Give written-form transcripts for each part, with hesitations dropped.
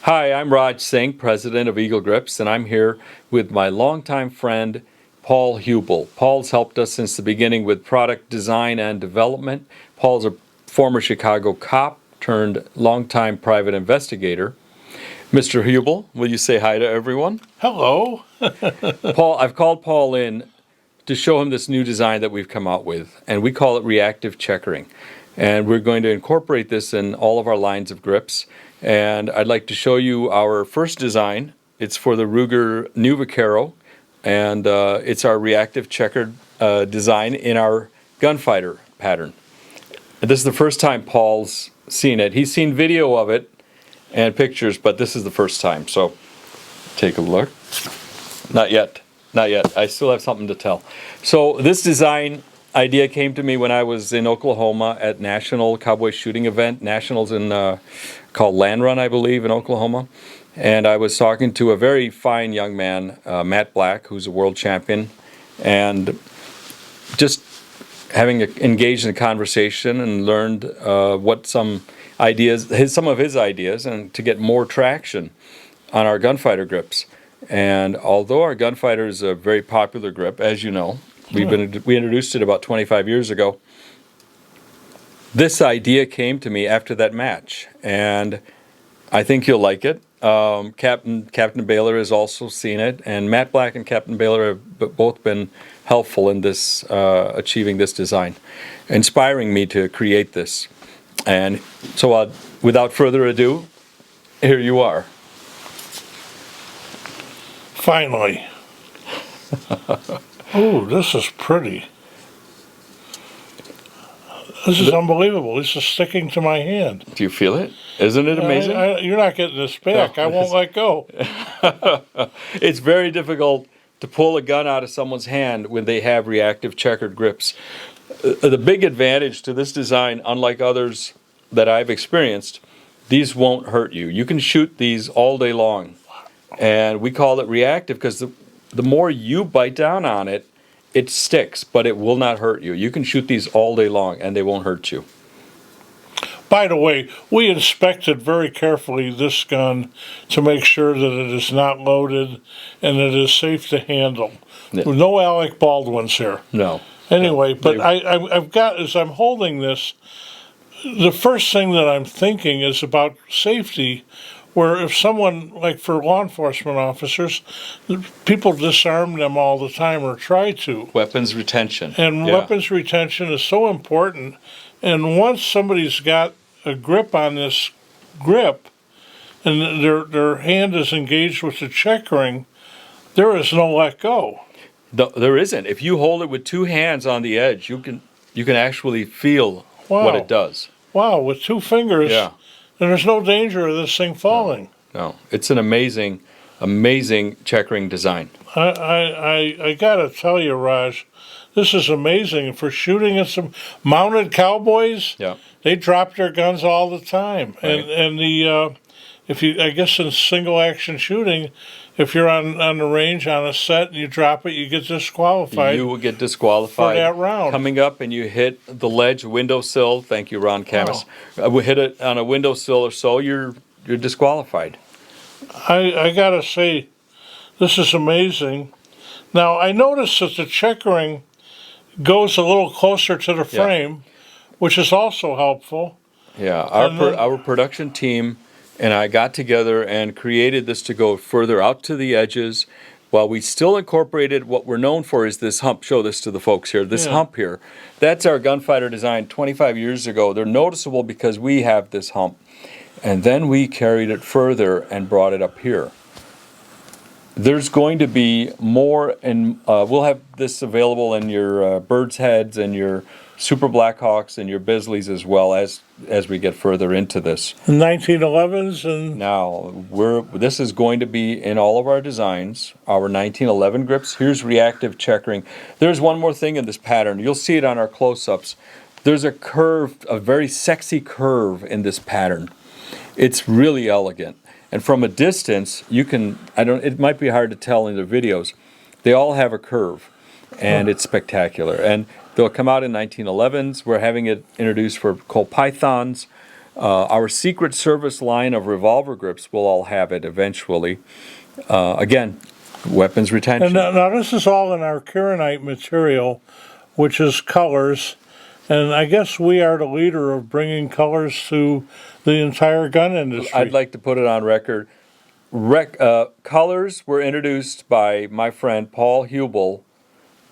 Hi, I'm Raj Singh, president of Eagle Grips, and I'm here with my longtime friend, Paul Huebl. Paul's helped us since the beginning with product design and development. Paul's a former Chicago cop turned longtime private investigator. Mr. Huebl, will you say hi to everyone? Hello. Paul, I've called Paul in to show him this new design that we've come out with, and we call it Reaktiv Checkering. And we're going to incorporate this in all of our lines of grips. And I'd like to show you our first design. It's for the Ruger New Vaquero, and it's our Reaktiv checkered design in our gunfighter pattern. And this is the first time Paul's seen it. He's seen video of it and pictures, but this is the first time. So take a look. Not yet. Not yet. I still have something to tell. So this design idea came to me when I was in Oklahoma at National Cowboy Shooting Event. Nationals called Land Run, I believe, in Oklahoma. And I was talking to a very fine young man, Matt Black, who's a world champion, and just having engaged in a conversation and learned what some of his ideas, and to get more traction on our gunfighter grips. And although our gunfighter is a very popular grip, as you know, we introduced it about 25 years ago. This idea came to me after that match, and I think you'll like it. Captain Baylor has also seen it, and Matt Black and Captain Baylor have both been helpful in this achieving this design, inspiring me to create this. And so, without further ado, here you are. Finally. Ooh, this is pretty. This is unbelievable. This is sticking to my hand. Do you feel it? Isn't it amazing? You're not getting this back. I won't let go. It's very difficult to pull a gun out of someone's hand when they have Reaktiv checkered grips. The big advantage to this design, unlike others that I've experienced, these won't hurt you. You can shoot these all day long. And we call it Reaktiv because the more you bite down on it, it sticks, but it will not hurt you. You can shoot these all day long, and they won't hurt you. By the way, we inspected very carefully this gun to make sure that it is not loaded and it is safe to handle. Yeah. No Alec Baldwins here. No. Anyway, but I've got, as I'm holding this, the first thing that I'm thinking is about safety, where if someone, like for law enforcement officers, people disarm them all the time or try to. Weapons retention. And weapons retention is so important. And once somebody's got a grip on this grip, and their hand is engaged with the checkering, there is no let go. There isn't. If you hold it with two hands on the edge, you can actually feel what it does. Wow, with two fingers. Yeah. And there's no danger of this thing falling. No. It's an amazing checkering design. I gotta tell you, Raj, this is amazing for shooting at some mounted cowboys. Yeah. They drop their guns all the time, Right. and I guess in single action shooting, if you're on the range on a set and you drop it, you get disqualified. You will get disqualified for that round. Coming up and you hit the ledge windowsill. Thank you, Ron Camus. We hit it on a windowsill or so. You're disqualified. I gotta say, this is amazing. Now I noticed that the checkering goes a little closer to the frame, which is also helpful. Yeah, our production team and I got together and created this to go further out to the edges, while we still incorporated what we're known for is this hump. Show this to the folks here. This hump here, that's our gunfighter design 25 years ago. They're noticeable because we have this hump. And then we carried it further and brought it up here. There's going to be more, and we'll have this available in your Bird's Heads and your Super Blackhawks and your Bisleys as well as we get further into this. 1911s and now this is going to be in all of our designs, our 1911 grips. Here's Reaktiv checkering. There's one more thing in this pattern. You'll see it on our close-ups. There's a curve, a very sexy curve in this pattern. It's really elegant. And from a distance, it might be hard to tell in the videos. They all have a curve, and it's spectacular. And they'll come out in 1911s. We're having it introduced for Colt Pythons. Our Secret Service line of revolver grips will all have it eventually. Again, weapons retention. And now this is all in our Kieranite material, which is colors. And I guess we are the leader of bringing colors to the entire gun industry. I'd like to put it on record. Colors were introduced by my friend Paul Huebl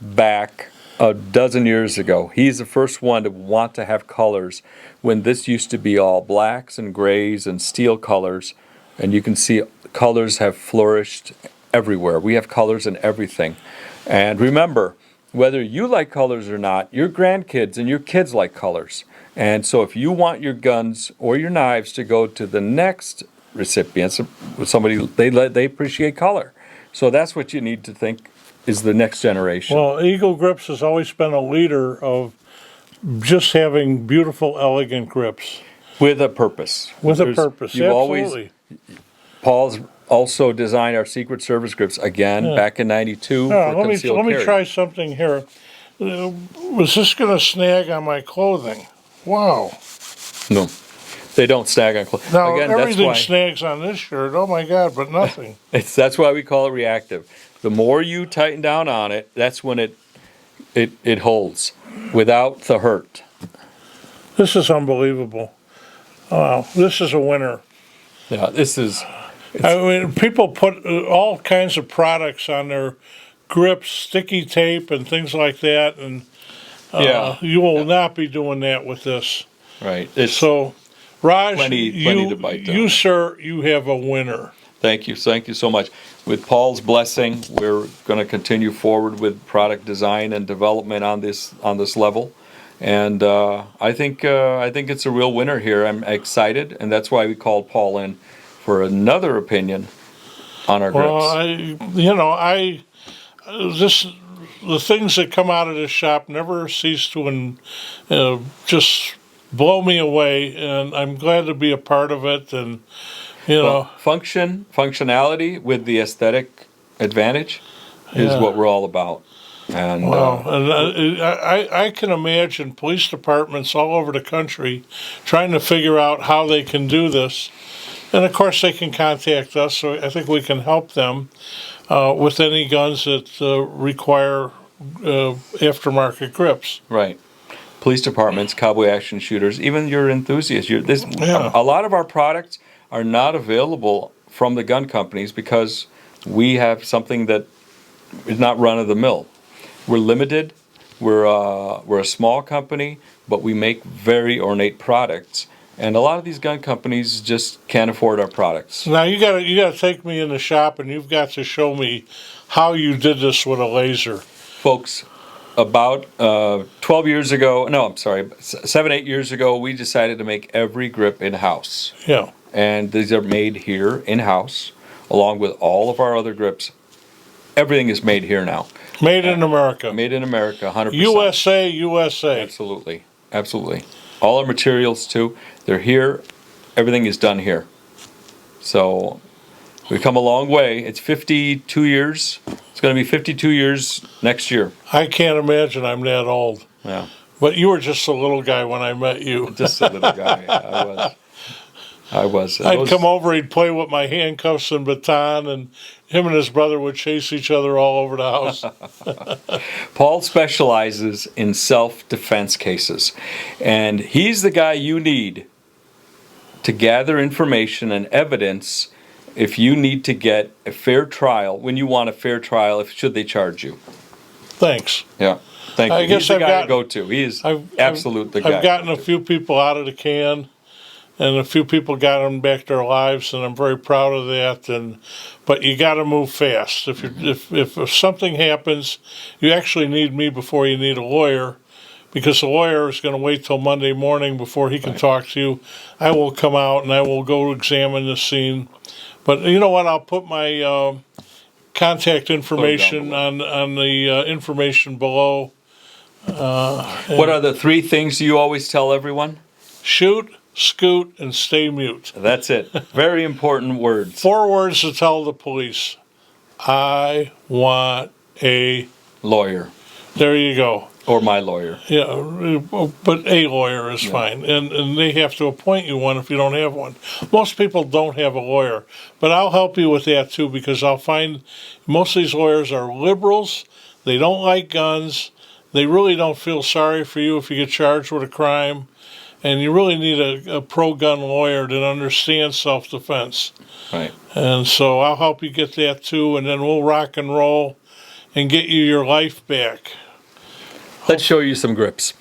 back a dozen years ago. He's the first one to want to have colors when this used to be all blacks and grays and steel colors. And you can see colors have flourished everywhere. We have colors in everything. And remember, whether you like colors or not, your grandkids and your kids like colors. And so if you want your guns or your knives to go to the next recipients, somebody they appreciate color. So that's what you need to think is the next generation. Well, Eagle Grips has always been a leader of just having beautiful, elegant grips. With a purpose. With a purpose, absolutely. Paul's also designed our Secret Service grips again back in '92 for concealed let me carry. try something here. Was this going to snag on my clothing? Wow. No, they don't snag on clothes. Now, Again, everything snags on this shirt. Oh, my God, but nothing. That's why we call it reactive. The more you tighten down on it, that's when it holds without the hurt. This is unbelievable. Wow, this is a winner. Yeah, this is. I mean, people put all kinds of products on their grips, sticky tape and things like that, and you will not be doing that with this. Right. So, Raj, plenty to bite down. You, sir, you have a winner. Thank you so much. With Paul's blessing, we're going to continue forward with product design and development on this level, and I think it's a real winner here. I'm excited, and that's why we called Paul in for another opinion on our grips. Well, the things that come out of this shop never cease to just blow me away, and I'm glad to be a part of it. And functionality with the aesthetic advantage is what we're all about. And I can imagine police departments all over the country trying to figure out how they can do this. And of course, they can contact us, so I think we can help them with any guns that require aftermarket grips. Right. Police departments, cowboy action shooters, even your enthusiasts. A lot of our products are not available from the gun companies because we have something that is not run of the mill. We're limited. We're a small company, but we make very ornate products. And a lot of these gun companies just can't afford our products. Now you gotta take me in the shop, and you've got to show me how you did this with a laser. Folks, about 12 years ago, no, I'm sorry, 7, 8 years ago, we decided to make every grip in-house. Yeah. And these are made here in-house, along with all of our other grips. Everything is made here now. Made in America. Made in America, 100%. USA. Absolutely. All our materials, too, they're here. Everything is done here. So we've come a long way. It's 52 years. It's going to be 52 years next year. I can't imagine I'm that old. Yeah. But you were just a little guy when I met you. Just a little guy. I was. I'd come over, he'd play with my handcuffs and baton, and him and his brother would chase each other all over the house. Paul specializes in self-defense cases, and he's the guy you need to gather information and evidence if you need to get a fair trial, when you want a fair trial, should they charge you. Thanks. Yeah. Thank you. I guess He's the guy to go to. He is the guy. I've gotten a few people out of the can, and a few people got them back their lives, and I'm very proud of that. But you got to move fast. If something happens, you actually need me before you need a lawyer, because the lawyer is going to wait till Monday morning before he can talk to you. I will come out and I will go examine the scene. But you know what? I'll put my contact information on the information below. What are the 3 things you always tell everyone? Shoot, scoot, and stay mute. That's it. Very important words. 4 words to tell the police. I want a lawyer. There you go. Or my lawyer. Yeah, but a lawyer is fine, and they have to appoint you one if you don't have one. Most people don't have a lawyer, but I'll help you with that too, because I'll find most of these lawyers are liberals. They don't like guns. They really don't feel sorry for you if you get charged with a crime, and you really need a pro-gun lawyer that understands self-defense. Right. And so I'll help you get that too, and then we'll rock and roll and get you your life back. Let's show you some grips.